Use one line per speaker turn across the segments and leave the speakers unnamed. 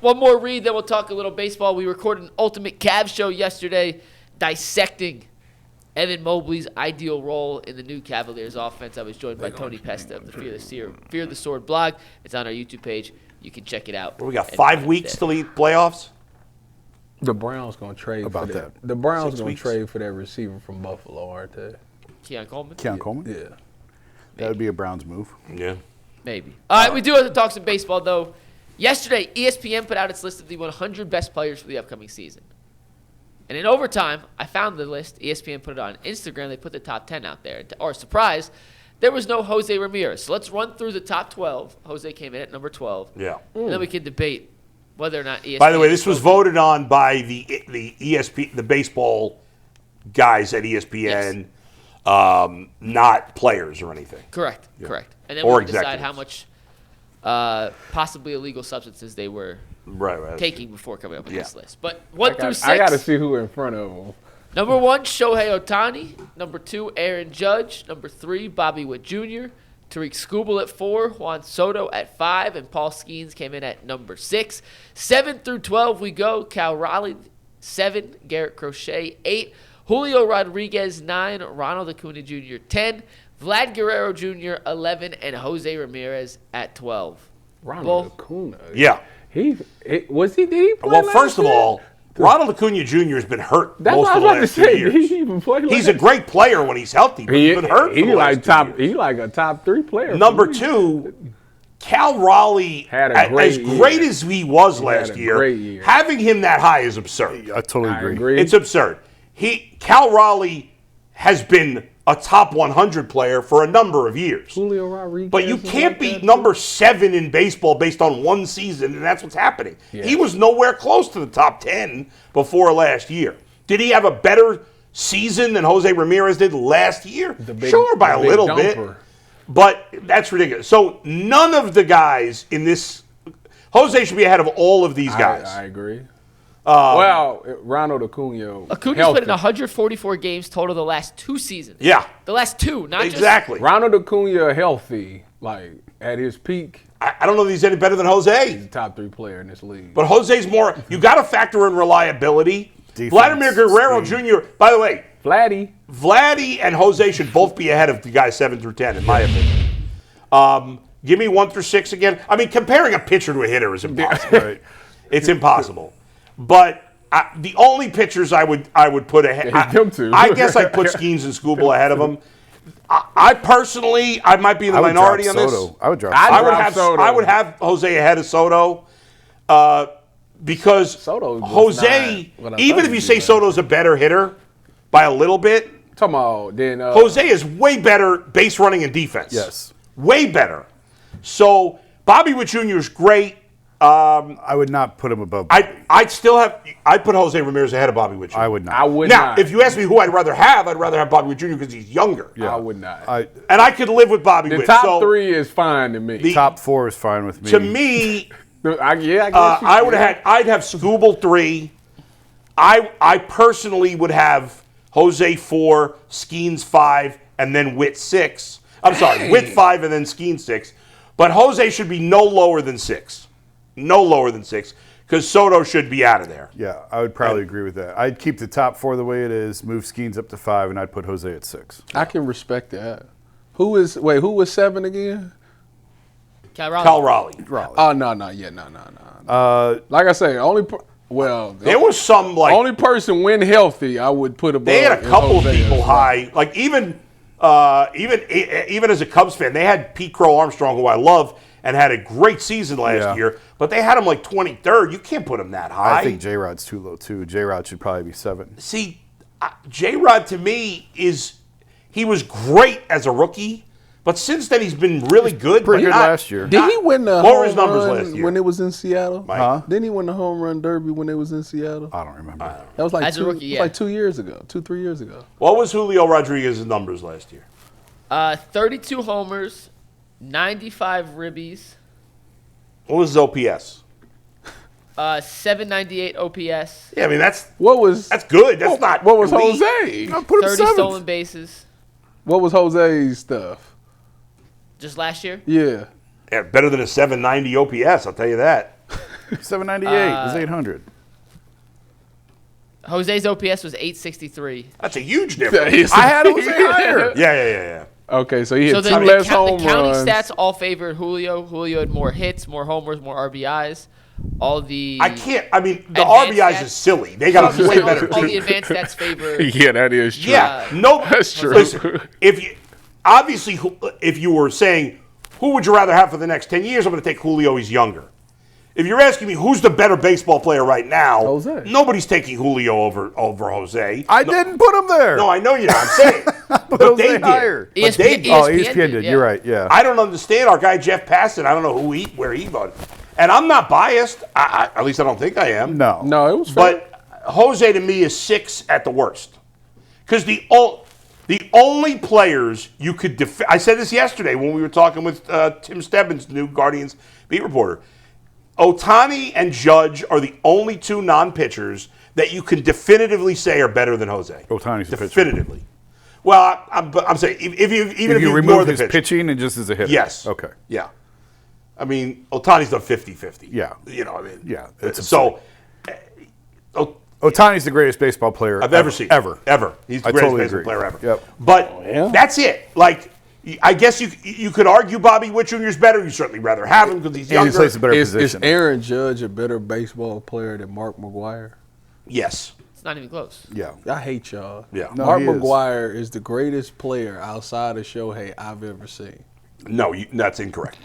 one more read, then we'll talk a little baseball. We recorded an Ultimate Cavs show yesterday dissecting Evan Mobley's ideal role in the new Cavaliers offense. I was joined by Tony Pesta of the Fear the Sword blog. It's on our YouTube page. You can check it out.
We got 5 weeks till the playoffs?
The Browns going to trade
About
for
that.
The Browns
6
going
weeks.
to trade for that receiver from Buffalo, aren't they?
Keon Coleman?
Keon Coleman?
Yeah.
That would be a Browns move.
Yeah.
Maybe. All right, we do have to talk some baseball, though. Yesterday, ESPN put out its list of the 100 best players for the upcoming season. And in overtime, I found the list. ESPN put it on Instagram. They put the top 10 out there. To our surprise, there was no Jose Ramirez. So let's run through the top 12. Jose came in at number 12.
Yeah.
And then we can debate whether or not ESPN.
By the way, this was voted on by the ESPN, the baseball guys at ESPN, not players or anything.
Correct.
Yeah.
Correct. And then
Or
we decide how
executives.
much possibly illegal substances they were
Right.
taking before coming up with
Yeah.
this list. But 1 through 6.
I got to see who in front of them.
Number 1, Shohei Ohtani. Number 2, Aaron Judge. Number 3, Bobby Witt Jr. Tariq Skubal at 4. Juan Soto at 5. And Paul Skeens came in at number 6. 7 through 12 we go. Cal Raleigh, 7. Garrett Crochet, 8. Julio Rodriguez, 9. Ronald Acuna Jr., 10. Vlad Guerrero Jr., 11. And Jose Ramirez at 12.
Ronald Acuna.
Yeah.
Did he play
Well,
last
first of
year?
all, Ronald Acuna Jr. has been hurt
That's
most
what
of
I
the
was about to
last 2
say.
years.
Did he even play
He's a great player when he's healthy, but he's been hurt for the last 2 years.
He like a top 3 player.
Number
for me.
2, Cal Raleigh,
Had a great
as
year.
great as he was
He had
last
a
year,
great year.
having him that high is absurd.
I totally
I
agree.
agree.
It's absurd. Cal Raleigh has been a top 100 player for a number of years.
Julio Rodriguez.
But you
was
can't
like
beat
that,
number
too.
7 in baseball based on one season, and that's what's happening.
Yeah.
He was nowhere close to the top 10 before last year. Did he have a better season than Jose Ramirez did last year? Sure, by a little bit. But that's ridiculous. So none of the guys in this – Jose should be ahead of all of these guys.
I agree. Ronald Acuna.
Acuna's
healthy.
played in 144 games total the last 2 seasons.
Yeah.
The last 2, not
Exactly.
Ronald Acuna healthy, like at his peak,
I don't know if he's any better than
he's
Jose.
a top 3 player in this league.
But Jose's more – you got to factor in reliability.
Defense,
Vladimir Guerrero Jr., by the way, Vladdy and Jose should both be ahead of the guys 7 through 10, in my opinion. Give me 1 through 6 again. I mean, comparing a pitcher to a hitter is impossible.
Right.
It's impossible. But the only pitchers I would put ahead,
them two.
I guess I'd put Skeens and Skubal ahead of them. I personally, I might be in the minority on this.
I would drop
Soto.
I would have Jose ahead of Soto. Because
Soto was
Jose,
not what I
even
thought
if you
he'd
say
be.
Soto's a better hitter by a little bit,
Talking about then
Jose is way better base running and defense.
Yes.
Way better. So Bobby Witt Jr. is great.
I would not put him above.
I'd put Jose Ramirez ahead of Bobby Witt Jr.
I would not.
I would
Now,
not.
if you ask me who I'd rather have Bobby Witt Jr. because he's younger.
I would not.
And I could live with Bobby
The
Witt.
top
So
3 is fine to me.
Top 4 is fine with me.
to me,
I guess
I'd have Skubal 3. I personally would have Jose 4, Skeens 5, and then Witt 6. I'm sorry, Witt 5 and then Skeens 6. But Jose should be no lower than 6. No lower than 6. Because Soto should be out of there.
Yeah, I would probably agree with that. I'd keep the top 4 the way it is, move Skeens up to 5, and I'd put Jose at 6.
I can respect that. Who was 7 again?
Cal Raleigh.
Cal Raleigh.
Oh no. Like I say,
There was some like
only person when healthy I would put above.
they had a couple of
Jose
people
as well.
high. Like even as a Cubs fan, they had Pete Crow Armstrong, who I love, and had a great season last year. But they had him like 23rd. You can't put him that high.
I think J-Rod's too low, too. J-Rod should probably be 7.
See, J-Rod to me he was great as a rookie. But since then, he's been really good.
Pretty
but
good
not-
last year.
Did he win the
What were
home
his numbers
run
last year?
when it was in Seattle?
Mike?
Didn't he win the home run derby when it was in Seattle?
I don't remember.
That was like
As a rookie, yeah.
2 years ago, 3 years ago.
What was Julio Rodriguez's numbers last year?
32 homers, 95 ribbies,
What was his OPS?
798 OPS,
Yeah, I mean that's
What
good. That's not.
What was
elite.
Jose?
I'll put him
30
7th.
stolen bases.
What was Jose's stuff?
Just last year?
Yeah.
Yeah, better than a 790 OPS. I'll tell you that.
798 was 800.
Jose's OPS was 863.
That's a huge difference.
I had Jose higher.
Yeah.
Okay, so he hit
So
two
the
less home
county
runs.
stats all favored Julio. Julio had more hits, more homers, more RBIs. All the
I mean, the
advanced
RBIs
stats-
is silly. They got a way better
all the
team.
advanced stats favor.
Yeah, that is true.
Yeah, no,
That's true.
Listen, if you were saying who would you rather have for the next 10 years, I'm going to take Julio. He's younger. If you're asking me who's the better baseball player right now,
Jose.
Nobody's taking Julio over Jose.
I didn't put him there.
No, I know you're not. I'm saying, but
Jose
they did.
higher.
But they did.
Oh, ESPN did.
yeah.
You're right. Yeah.
I don't understand our guy Jeff Passan. I don't know where he voted, and I'm not biased. At least I don't think I am.
No.
No, it was fair.
But Jose to me is 6 at the worst, because the only players you could defend. I said this yesterday when we were talking with Tim Stebbins, new Guardians beat reporter. Ohtani and Judge are the only 2 non-pitchers that you can definitively say are better than Jose.
Ohtani's the pitcher.
definitively. Well, I'm saying if you ignore
remove
the
his
pitch,
pitching and just as a hitter.
yes,
Okay.
yeah. I mean, Ohtani's done 50-50.
Yeah.
You know, I mean,
Yeah, it's
so.
Otani's the greatest baseball player
I've ever seen.
Ever.
He's the
I
greatest
totally
baseball
agree.
player ever.
Yep.
But that's it. Like, I guess you could argue Bobby Witt Jr. is better. You certainly rather have him because he's
And
younger.
he plays a better
Is
position.
Aaron Judge a better baseball player than Mark McGwire?
Yes.
It's not even close.
Yeah.
I hate y'all.
Yeah.
No,
Mark
he is.
McGwire is the greatest player outside of Shohei I've ever seen.
No, that's incorrect.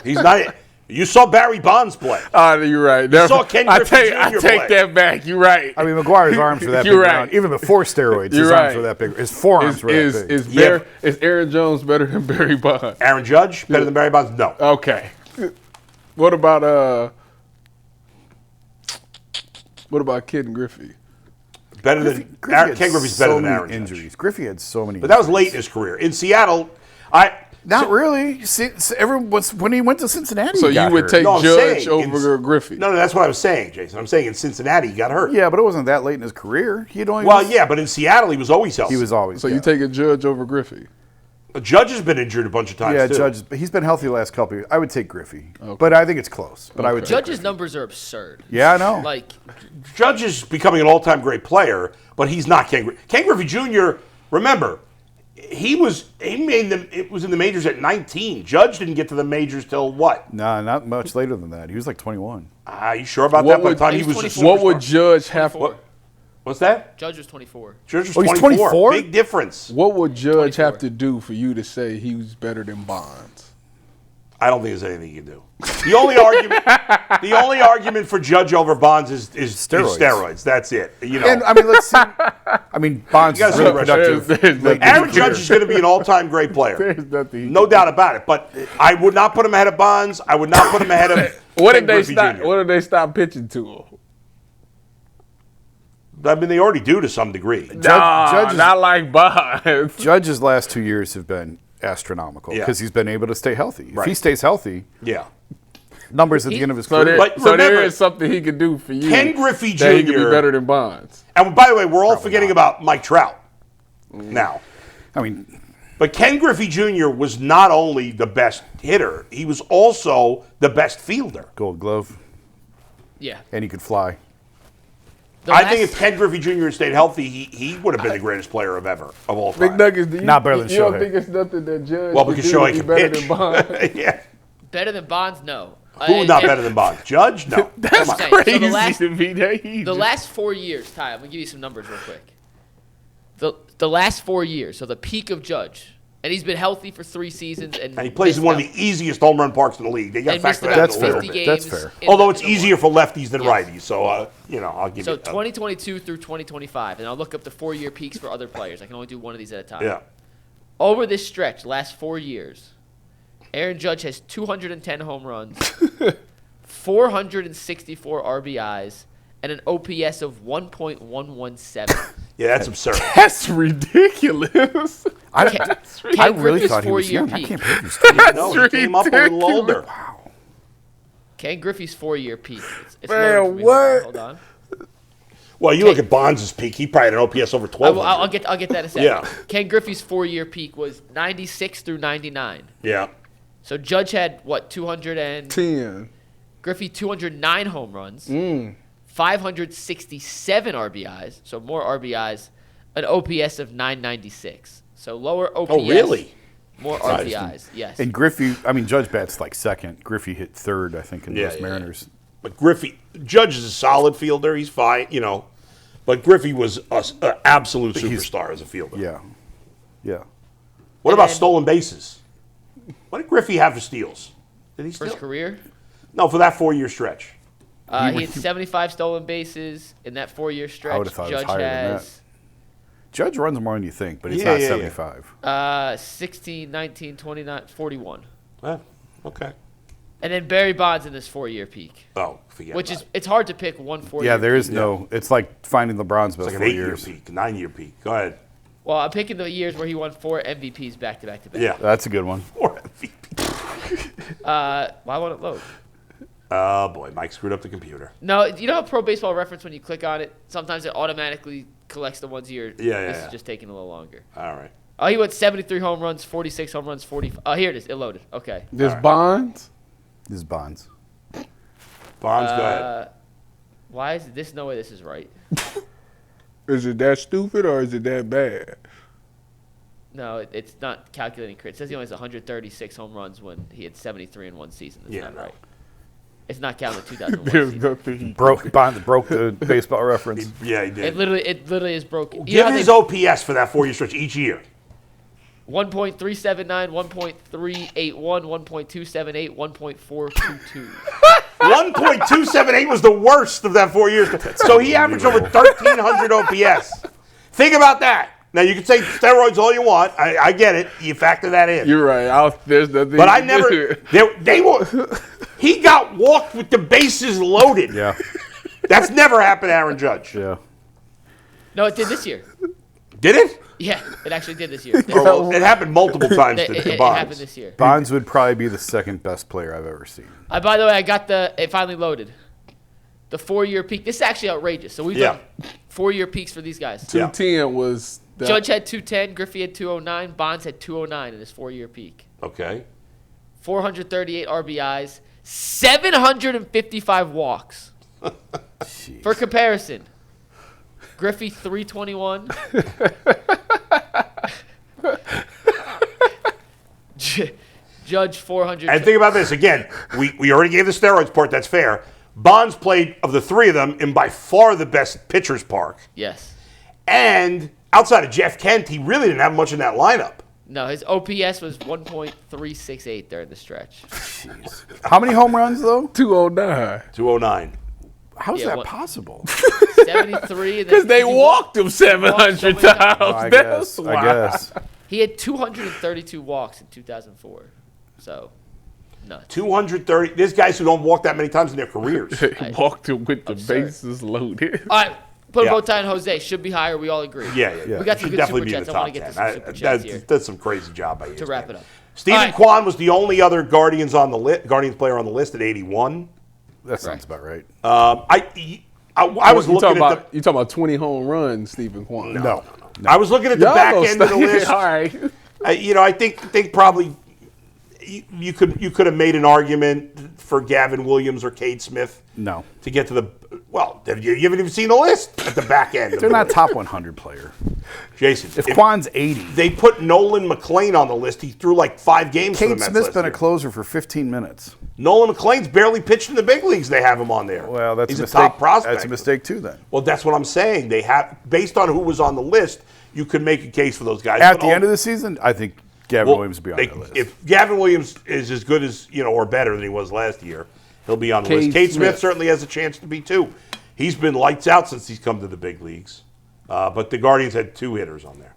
He's not. You saw Barry Bonds play.
You're right.
saw Ken Griffey
I
Jr.
take
play.
that back. You're right.
I mean, McGuire's arms were that big
You're right.
around. Even before steroids,
You're
his
right.
arms were that big. His forearms were that big.
Is Aaron Jones better than Barry Bonds?
Aaron Judge better than Barry Bonds? No.
Okay. What about Ken Griffey?
Better than
Griffey had
Ken Griffey's better
so
than
many
Aaron Judge.
injuries. Griffey had so many.
But that was late in his career. In Seattle,
Not really. When he went to Cincinnati,
So
he got
you would
hurt.
take
No, I'm
Judge
saying
over Griffey?
No, that's what I was saying, Jason. I'm saying in Cincinnati he got hurt.
Yeah, but it wasn't that late in his career.
But in Seattle he was always healthy.
He was always.
So
yeah.
you take a Judge over Griffey?
Judge has been injured a bunch of times
Yeah,
too.
Judge. He's been healthy the last couple of years. I would take Griffey, but I think it's close. But I would take
Judge's
Griffey.
numbers are absurd.
Yeah, I know.
Like,
Judge is becoming an all-time great player, but he's not Ken Griffey. Ken Griffey Jr. Remember, he made them. It was in the majors at 19. Judge didn't get to the majors till what?
Nah, not much later than that. He was like 21.
Are you sure about that? By the time he
he was
was a
24.
What would
superstar?
Judge have?
What's that?
Judge was 24.
Judge was
Oh, he's
24.
24?
Big difference.
What would Judge
24.
have to do for you to say he was better than Bonds?
I don't think there's anything you can do. The only argument for Judge over Bonds is steroids. That's it. You know.
And I mean, let's see. I mean, Bonds
You guys
is really
are
productive.
There's
Like,
Aaron
his
Judge
career.
is going to be an all-time great player.
There's nothing.
No doubt about it. But I would not put him ahead of Bonds. I would not put him ahead of
What
Ken
if they
Griffey
stop?
Jr.
What if they stop pitching to him?
I mean, they already do to some degree.
Judge not like Bonds.
Judge's last 2 years have been astronomical
Yeah.
because he's been able to stay healthy. If
Right.
he stays healthy,
Yeah.
numbers at the end of his
So,
career.
But
there
remember,
is something he can do for you.
Ken Griffey
that he could be
Jr.
better than Bonds.
And by the way, we're all forgetting about Mike Trout now.
I mean,
But Ken Griffey Jr. was not only the best hitter, he was also the best fielder.
Gold Glove,
Yeah.
and he could fly.
I think if Ken Griffey Jr. had stayed healthy, he would have been the greatest player of all time.
McNuggets, do you,
Not better than
you don't
Shohei.
think it's nothing that Judge
Well,
could
because
do to
Shohei
be
can
better
pitch.
than Bonds?
Yeah.
Better than Bonds? No.
Who not better than Bonds? Judge? No.
That's
Come on.
saying, so
crazy
the last-
to me.
The last 4 years, Ty, I'm going to give you some numbers real quick. The last 4 years, so the peak of Judge, and he's been healthy for 3 seasons. And
And he plays in one of the easiest home run parks in the league. They got to
and missed
factor
about
that
That's
in a little
50
bit.
games.
That's fair.
in
Although
the-
it's
in the
easier for lefties than
Yes.
righties, so I'll give
So
you that.
2022 through 2025, and I'll look up the 4-year peaks for other players. I can only do one of these at a time.
Yeah.
Over this stretch, last 4 years, Aaron Judge has 210 home runs, 464 RBIs, and an OPS of 1.117.
Yeah, that's absurd.
That's ridiculous.
I
Ken
really
Griffey's
thought he was
4-year
young. I
peak.
can't believe he's still
No, he came up a little older.
Ken Griffey's 4-year peak. It's
Man,
loaded for me.
what?
Hold on.
Well, you look at Bonds' peak. He probably had an OPS over 12.
I'll get that in a second.
Yeah.
Ken Griffey's 4-year peak was 96 through 99.
Yeah.
So Judge had, what, 200 and...
10.
Griffey, 209 home runs, 567 RBIs, so more RBIs, an OPS of 996. So lower OPS.
Oh, really?
More RBIs, yes.
And Griffey, Judge bats like second. Griffey hit third, I think, in those Mariners.
But Griffey, Judge is a solid fielder. He's fine, But Griffey was an absolute superstar as a fielder.
Yeah. Yeah.
What about stolen bases? What did Griffey have for steals? Did he steal?
First career?
No, for that 4-year stretch.
He had 75 stolen bases in that 4-year stretch.
I would have thought it was
Judge
higher than that. Judge runs more than you think, but it's not 75.
16, 19, 29, 41.
Okay.
And then Barry Bonds in this 4-year peak.
Oh, forget
Which
about
is, it's hard to pick one 4-year
Yeah, there
peak.
is no, it's like finding LeBron's best
It's like
4
an 8-year
years.
peak, 9-year peak. Go ahead.
Well, I'm picking the years where he won 4 MVPs back to back to back.
Yeah.
That's a good one.
4 MVP.
Why won't it load?
Oh, boy. Mike screwed up the computer.
No, you know how Pro Baseball Reference, when you click on it, sometimes it automatically collects the ones you're. This is just taking a little longer.
All right.
Oh, he went 73 home runs, 46 home runs, 40. Oh, here it is. It loaded. Okay.
This Bonds?
This is Bonds.
Bonds, go ahead.
Why is this? No way this is right.
Is it that stupid or is it that bad?
No, it's not calculating crit. It says he only has 136 home runs when he had 73 in one season. That's not right. It's not counting the 2001
There's
season.
nothing.
Bonds broke the baseball reference.
Yeah, he did.
It literally is broken.
Give his OPS for that 4-year stretch each year.
1.379, 1.381, 1.278, 1.422.
1.278 was the worst of that 4 years. So he averaged over 1,300 OPS. Think about that. Now, you can say steroids all you want. I get it. You factor that in.
You're right. There's nothing.
But I never. They were. He got walked with the bases loaded.
Yeah.
That's never happened to Aaron Judge.
Yeah.
No, it did this year.
Did it?
Yeah, it actually did this year.
Well, it happened multiple times to
It
Bonds.
happened this year.
Bonds would probably be the second best player I've ever seen.
By the way, I got it finally loaded. The 4-year peak. This is actually outrageous. So we've done 4-year peaks for these guys.
210 was.
Judge had 210, Griffey had 209, Bonds had 209 in his 4-year peak.
Okay.
438 RBIs, 755 walks. For comparison, Griffey 321. Judge 400.
And think about this. Again, we already gave the steroids part. That's fair. Bonds played, of the three of them, in by far the best pitcher's park.
Yes.
And outside of Jeff Kent, he really didn't have much in that lineup.
No, his OPS was 1.368 during the stretch.
Jeez. How many home runs, though?
209.
209.
How is that possible?
73.
Because they walked him 700 times.
I
That's
guess.
He had 232 walks in 2004. So, nuts.
230. There's guys who don't walk that many times in their careers.
They walked him with the
Absurd.
bases loaded.
All right, put
Yeah.
a bow tie on Jose. Should be higher. We all agree.
Yeah.
We got some
Should
good
definitely
super
be in
chats.
the
I want
top
to get
10.
to some super chats here
That's some crazy job by you.
to wrap it up.
Stephen
All right.
Kwan was the only other Guardians player on the list at 81.
That sounds about right.
I was looking at
You talking about 20 home runs, Stephen Kwan?
No.
I was looking at the
Y'all
back
gonna
end of the
stop-
list.
All right.
I think probably you could have made an argument for Gavin Williams or Cade Smith.
No.
To get to the you haven't even seen the list at the back end.
They're not top 100 player.
Jason.
If Kwan's 80.
They put Nolan McLean on the list. He threw like 5 games for the
Cade
Mets
Smith's
last
been a
year.
closer for 15 minutes.
Nolan McLean's barely pitched in the big leagues. They have him on there.
Well, that's
He's
a
a
mistake.
top prospect.
That's a mistake too, then.
Well, that's what I'm saying. They have, based on who was on the list, you could make a case for those guys.
At the end of the season, I think Gavin Williams will be on that list.
If Gavin Williams is as good as or better than he was last year, he'll be on the list. Cade Smith certainly has a chance to be too. He's been lights out since he's come to the big leagues. But the Guardians had 2 hitters on there.